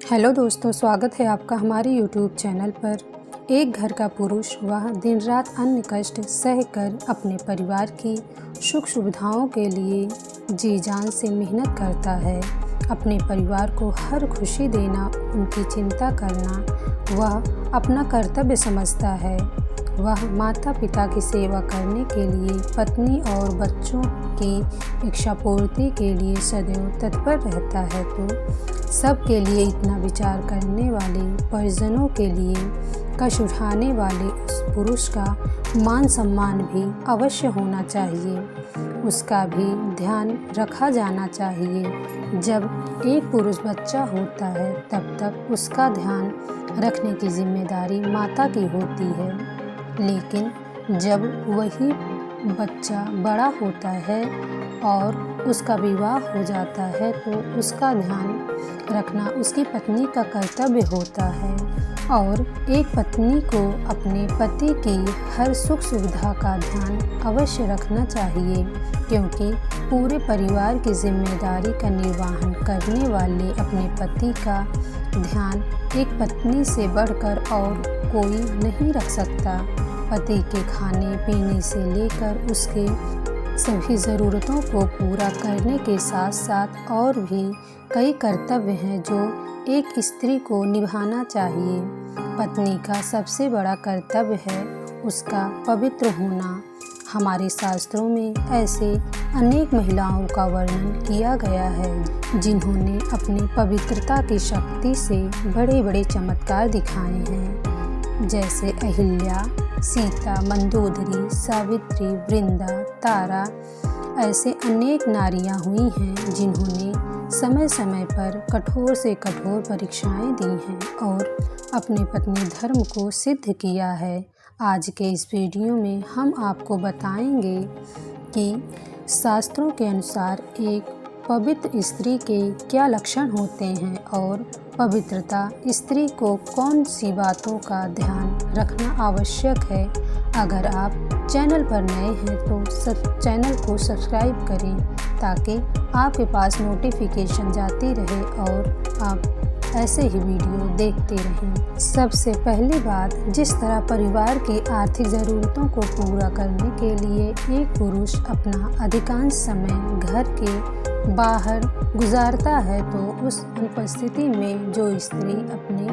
Hello दोस्तों, स्वागत है आपका हमारे YouTube चैनल पर। एक घर का पुरुष वह दिन रात अन्य कष्ट सहकर अपने परिवार की सुख सुविधाओं के लिए जी जान से मेहनत करता है। अपने परिवार को हर खुशी देना, उनकी चिंता करना वह अपना कर्तव्य समझता है। वह माता पिता की सेवा करने के लिए, पत्नी और बच्चों की इच्छा पूर्ति के लिए सदैव तत्पर रहता है। तो सबके लिए इतना विचार करने वाले, परिजनों के लिए कष्ट उठाने वाले उस पुरुष का मान सम्मान भी अवश्य होना चाहिए। उसका भी ध्यान रखा जाना चाहिए। जब एक पुरुष बच्चा होता है तब तक उसका ध्यान रखने की जिम्मेदारी माता की होती है, लेकिन जब वही बच्चा बड़ा होता है और उसका विवाह हो जाता है तो उसका ध्यान रखना उसकी पत्नी का कर्तव्य होता है। और एक पत्नी को अपने पति की हर सुख सुविधा का ध्यान अवश्य रखना चाहिए, क्योंकि पूरे परिवार की जिम्मेदारी का निर्वहन करने वाले अपने पति का ध्यान एक पत्नी से बढ़कर और कोई नहीं रख सकता। पति के खाने पीने से लेकर उसके सभी ज़रूरतों को पूरा करने के साथ साथ और भी कई कर्तव्य हैं जो एक स्त्री को निभाना चाहिए। पत्नी का सबसे बड़ा कर्तव्य है उसका पवित्र होना। हमारे शास्त्रों में ऐसे अनेक महिलाओं का वर्णन किया गया है जिन्होंने अपनी पवित्रता की शक्ति से बड़े बड़े चमत्कार दिखाए हैं, जैसे अहिल्या, सीता, मंदोदरी, सावित्री, वृंदा, तारा। ऐसे अनेक नारियां हुई हैं जिन्होंने समय समय पर कठोर से कठोर परीक्षाएं दी हैं और अपने पत्नी धर्म को सिद्ध किया है। आज के इस वीडियो में हम आपको बताएंगे कि शास्त्रों के अनुसार एक पवित्र स्त्री के क्या लक्षण होते हैं और पवित्रता स्त्री को कौन सी बातों का ध्यान रखना आवश्यक है। अगर आप चैनल पर नए हैं तो चैनल को सब्सक्राइब करें ताकि आपके पास नोटिफिकेशन जाती रहे और आप ऐसे ही वीडियो देखते रहें। सबसे पहली बात, जिस तरह परिवार की आर्थिक ज़रूरतों को पूरा करने के लिए एक पुरुष अपना अधिकांश समय घर के बाहर गुजारता है, तो उस अनुपस्थिति में जो स्त्री अपने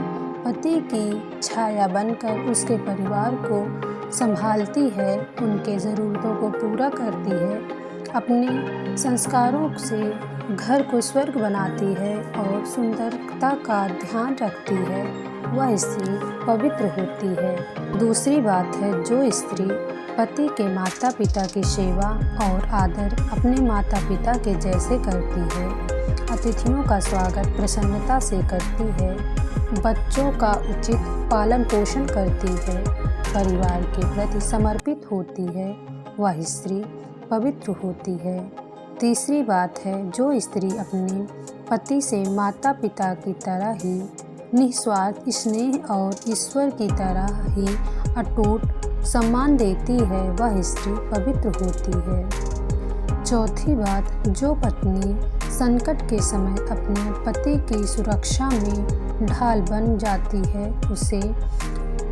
पति की छाया बनकर उसके परिवार को संभालती है, उनके ज़रूरतों को पूरा करती है, अपने संस्कारों से घर को स्वर्ग बनाती है और सुंदरता का ध्यान रखती है, वह स्त्री पवित्र होती है। दूसरी बात है, जो स्त्री पति के माता पिता की सेवा और आदर अपने माता पिता के जैसे करती है, अतिथियों का स्वागत प्रसन्नता से करती है, बच्चों का उचित पालन पोषण करती है, परिवार के प्रति समर्पित होती है, वह स्त्री पवित्र होती है। तीसरी बात है, जो स्त्री अपने पति से माता पिता की तरह ही निस्वार्थ स्नेह और ईश्वर की तरह ही अटूट सम्मान देती है, वह स्त्री पवित्र होती है। चौथी बात, जो पत्नी संकट के समय अपने पति की सुरक्षा में ढाल बन जाती है, उसे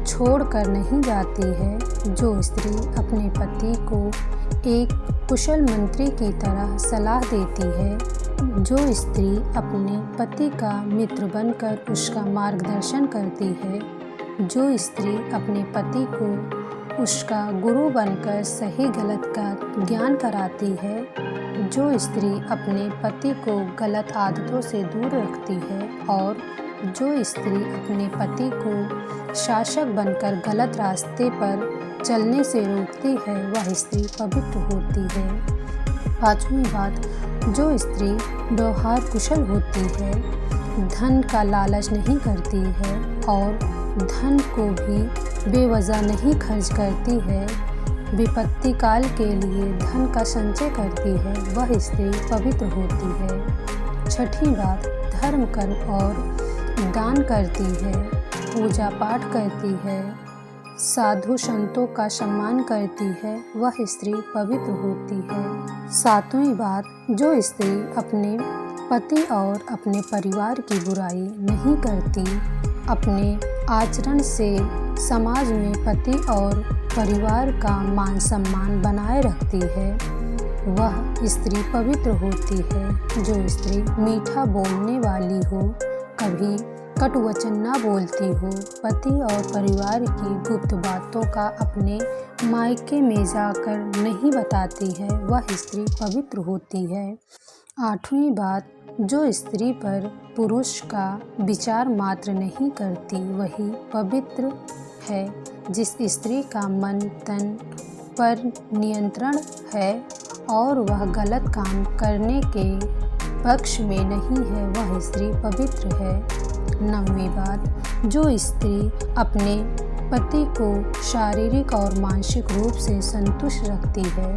छोड़कर नहीं जाती है। जो स्त्री अपने पति को एक कुशल मंत्री की तरह सलाह देती है, जो स्त्री अपने पति का मित्र बनकर उसका मार्गदर्शन करती है, जो स्त्री अपने पति को उसका गुरु बनकर सही गलत का ज्ञान कराती है, जो स्त्री अपने पति को गलत आदतों से दूर रखती है और जो स्त्री अपने पति को शासक बनकर गलत रास्ते पर चलने से रोकती है, वह स्त्री पवित्र होती है। पांचवी बात, जो स्त्री व्यवहार कुशल होती है, धन का लालच नहीं करती है और धन को भी बेवजह नहीं खर्च करती है, विपत्ति काल के लिए धन का संचय करती है, वह स्त्री पवित्र होती है। छठी बात, धर्म कर्म और दान करती है, पूजा पाठ करती है, साधु संतों का सम्मान करती है, वह स्त्री पवित्र होती है। सातवीं बात, जो स्त्री अपने पति और अपने परिवार की बुराई नहीं करती। अपने आचरण से समाज में पति और परिवार का मान सम्मान बनाए रखती है। वह स्त्री पवित्र होती है। जो स्त्री मीठा बोलने वाली हो, कभी कटु वचन न बोलती हो, पति और परिवार की गुप्त बातों का अपने मायके में जाकर नहीं बताती है, वह स्त्री पवित्र होती है। 8वीं बात, जो स्त्री पर पुरुष का विचार मात्र नहीं करती, वही पवित्र है। जिस स्त्री का मन तन पर नियंत्रण है और वह गलत काम करने के पक्ष में नहीं है, वह स्त्री पवित्र है। 9वीं बात, जो स्त्री अपने पति को शारीरिक और मानसिक रूप से संतुष्ट रखती है,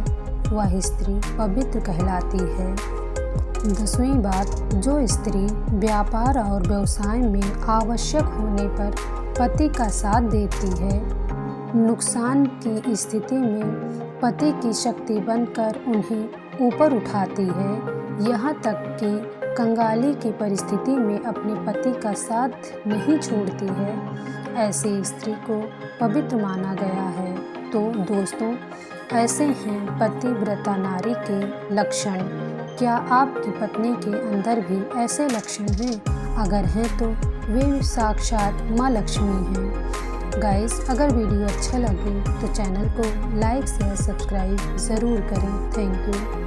वह स्त्री पवित्र कहलाती है। 10वीं बात, जो स्त्री व्यापार और व्यवसाय में आवश्यक होने पर पति का साथ देती है, नुकसान की स्थिति में पति की शक्ति बनकर उन्हें ऊपर उठाती है, यहाँ तक कि कंगाली की परिस्थिति में अपने पति का साथ नहीं छोड़ती है, ऐसी स्त्री को पवित्र माना गया है। तो दोस्तों, ऐसे हैं पतिव्रता नारी के लक्षण। क्या आपकी पत्नी के अंदर भी ऐसे लक्षण हैं? अगर हैं तो वे साक्षात माँ लक्ष्मी हैं। गाइस, अगर वीडियो अच्छा लगे तो चैनल को लाइक शेयर सब्सक्राइब ज़रूर करें। Thank you.